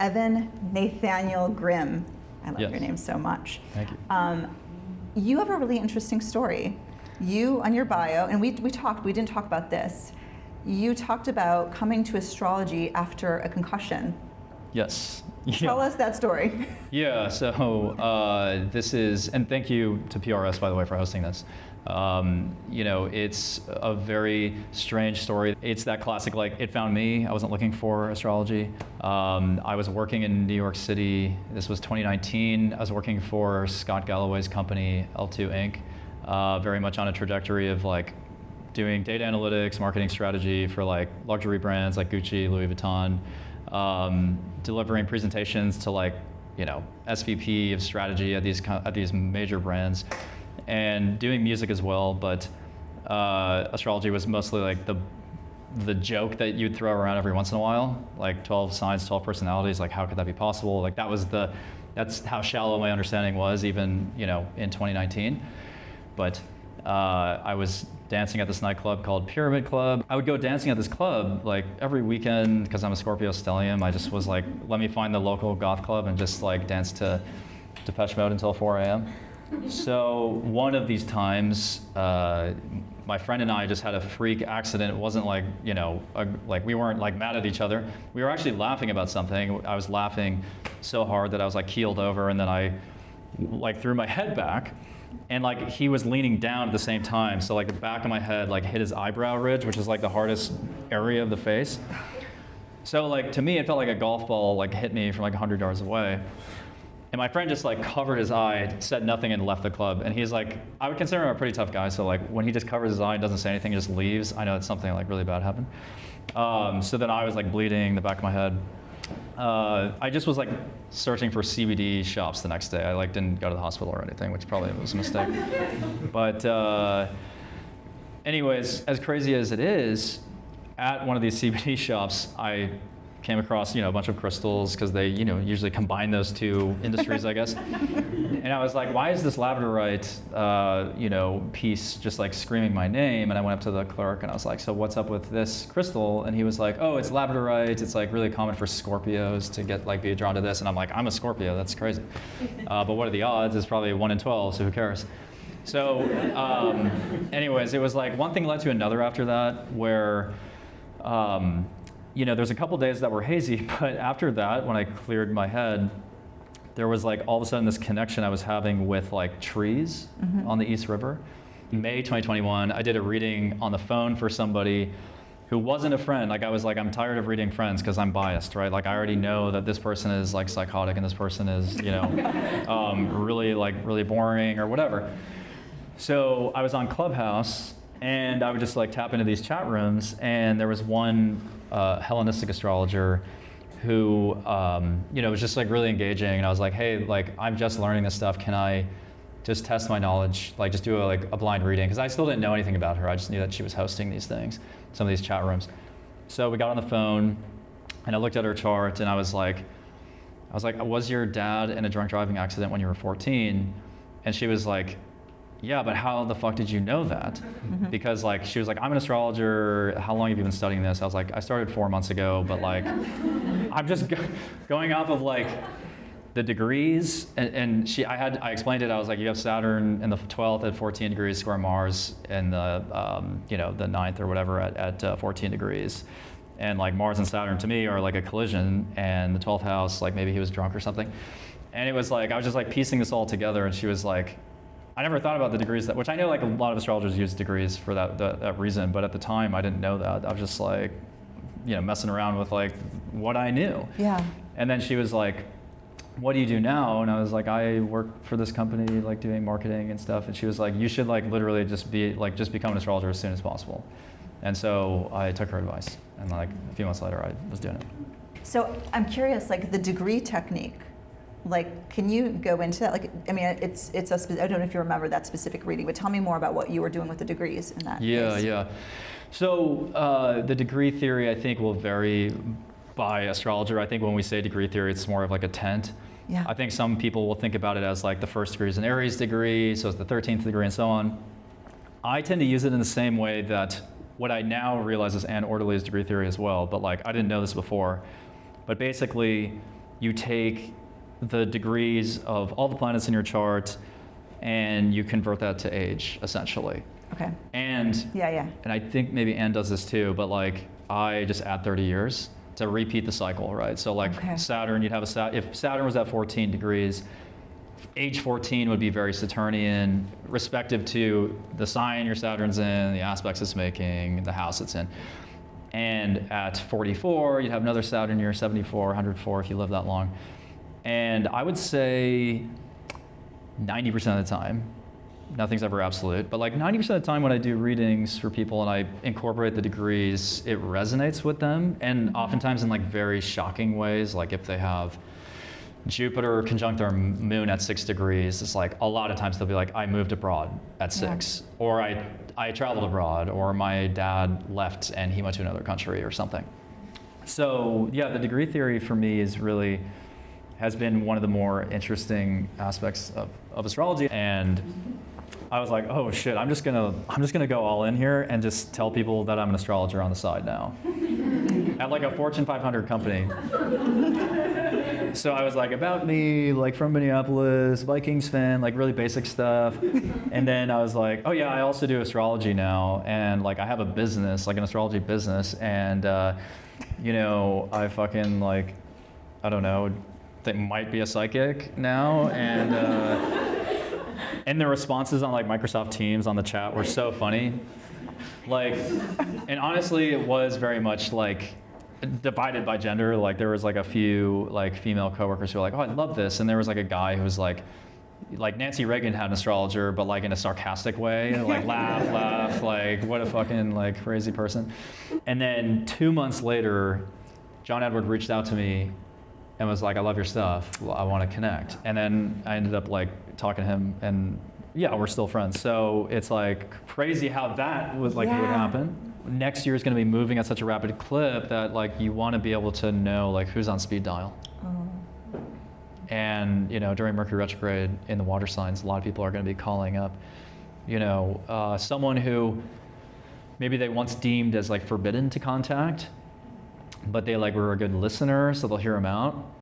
Evan Nathaniel Grim. I love Yes. your name so much. Thank you. You have a really interesting story. You, on your bio, and we didn't talk about this. You talked about coming to astrology after a concussion. Yes. Tell us that story. Yeah, so this is, and thank you to PRS, by the way, for hosting this. It's a very strange story. It's that classic, like, it found me. I wasn't looking for astrology. I was working in New York City. This was 2019. I was working for Scott Galloway's company, L2 Inc., very much on a trajectory of, like, doing data analytics, marketing strategy for, like, luxury brands like Gucci, Louis Vuitton, delivering presentations to, like, SVP of strategy at these major brands, and doing music as well. But astrology was mostly like the joke that you'd throw around every once in a while, like 12 signs, 12 personalities. Like, how could that be possible? Like, that's how shallow my understanding was, even in 2019. But I was dancing at this nightclub called Pyramid Club. I would go dancing at this club like every weekend because I'm a Scorpio stellium. I just was like, let me find the local goth club and just like dance to Depeche Mode until 4 a.m. So one of these times, my friend and I just had a freak accident. It wasn't like, like we weren't like mad at each other. We were actually laughing about something. I was laughing so hard that I was like keeled over, and then I like threw my head back. And like he was leaning down at the same time, so like the back of my head like hit his eyebrow ridge, which is like the hardest area of the face. So like to me, it felt like a golf ball like hit me from like 100 yards away. And my friend just like covered his eye, said nothing, and left the club. And he's like, I would consider him a pretty tough guy. So like when he just covers his eye and doesn't say anything, just leaves, I know it's something like really bad happened. So then I was like bleeding the back of my head. I just was like searching for CBD shops the next day. I like didn't go to the hospital or anything, which probably was a mistake. But anyways, as crazy as it is, at one of these CBD shops, I came across a bunch of crystals, because they usually combine those two industries, I guess. And I was like, why is this labradorite piece just like screaming my name? And I went up to the clerk and I was like, so what's up with this crystal? And he was like, oh, it's labradorite. It's like really common for Scorpios to get like be drawn to this. And I'm like, I'm a Scorpio, that's crazy. But what are the odds? It's probably 1 in 12, so who cares? So anyways, it was like one thing led to another after that, where there's a couple days that were hazy, but after that, when I cleared my head, there was like all of a sudden this connection I was having with like trees on the East River. In May 2021, I did a reading on the phone for somebody who wasn't a friend. Like I was like, I'm tired of reading friends because I'm biased, right? Like I already know that this person is like psychotic and this person is, really boring or whatever. So I was on Clubhouse and I would just like tap into these chat rooms, and there was one Hellenistic astrologer who was just like really engaging, and I was like, hey, like I'm just learning this stuff, can I just test my knowledge, like just do a blind reading, because I still didn't know anything about her. I just knew that she was hosting these things, some of these chat rooms. So we got on the phone and I looked at her chart, and I was like, was your dad in a drunk driving accident when you were 14? And she was like, yeah, but how the fuck did you know that? Because like she was like, I'm an astrologer, how long have you been studying this? I was like, I started 4 months ago, but like I'm just going off of like the degrees. And I explained it. I was like, you have Saturn in the 12th at 14 degrees, square Mars in the the 9th or whatever at 14 degrees. And like Mars and Saturn to me are like a collision, and the 12th house, like maybe he was drunk or something. And it was like, I was just like piecing this all together, and she was like, I never thought about the degrees, which I know like a lot of astrologers use degrees for that reason, but at the time I didn't know that. I was just like, messing around with like what I knew. Yeah. And then she was like, what do you do now? And I was like, I work for this company, like doing marketing and stuff. And she was like, you should like literally just become an astrologer as soon as possible. And so I took her advice, and like a few months later I was doing it. So I'm curious, like the degree technique, like, can you go into that? Like, I mean, I don't know if you remember that specific reading, but tell me more about what you were doing with the degrees in that case. Yeah. So the degree theory, I think, will vary by astrologer. I think when we say degree theory, it's more of like a tent. Yeah. I think some people will think about it as like the first degree is an Aries degree, so it's the 13th degree and so on. I tend to use it in the same way that what I now realize is Anne Orderly's degree theory as well, but like I didn't know this before. But basically, you take the degrees of all the planets in your chart and you convert that to age, essentially. Okay. And Yeah. and I think maybe Anne does this too, but like I just add 30 years to repeat the cycle, right? So like Okay. Saturn, you'd have if Saturn was at 14 degrees, age 14 would be very Saturnian, respective to the sign your Saturn's in, the aspects it's making, the house it's in. And at 44, you'd have another Saturn year, 74, 104 if you live that long. And I would say 90% of the time, nothing's ever absolute, but like 90% of the time when I do readings for people and I incorporate the degrees, it resonates with them. And oftentimes in like very shocking ways, like if they have Jupiter conjunct their moon at 6 degrees, it's like a lot of times they'll be like, I moved abroad at 6, or I traveled abroad, or my dad left and he went to another country or something. So yeah, the degree theory for me has been one of the more interesting aspects of astrology. And I was like, oh shit, I'm just gonna go all in here and just tell people that I'm an astrologer on the side now. At like a Fortune 500 company. So I was like, about me, like from Minneapolis, Vikings fan, like really basic stuff. And then I was like, oh yeah, I also do astrology now. And like I have a business, like an astrology business. And you know, I fucking like, I don't know, that might be a psychic now. And the responses on like Microsoft Teams on the chat were so funny. Like, and honestly, it was very much like divided by gender. Like there was like a few like female coworkers who were like, oh, I love this. And there was like a guy who was like Nancy Reagan had an astrologer, but like in a sarcastic way, like laugh, like what a fucking like crazy person. And then 2 months later, John Edward reached out to me and was like, I love your stuff, I want to connect. And then I ended up like talking to him, and yeah, we're still friends. So it's like crazy how that would would happen. Next year is going to be moving at such a rapid clip that like you want to be able to know like who's on speed dial. And you know, during Mercury retrograde in the water signs, a lot of people are going to be calling up, you know, someone who maybe they once deemed as like forbidden to contact, but they like were a good listener, so they'll hear them out.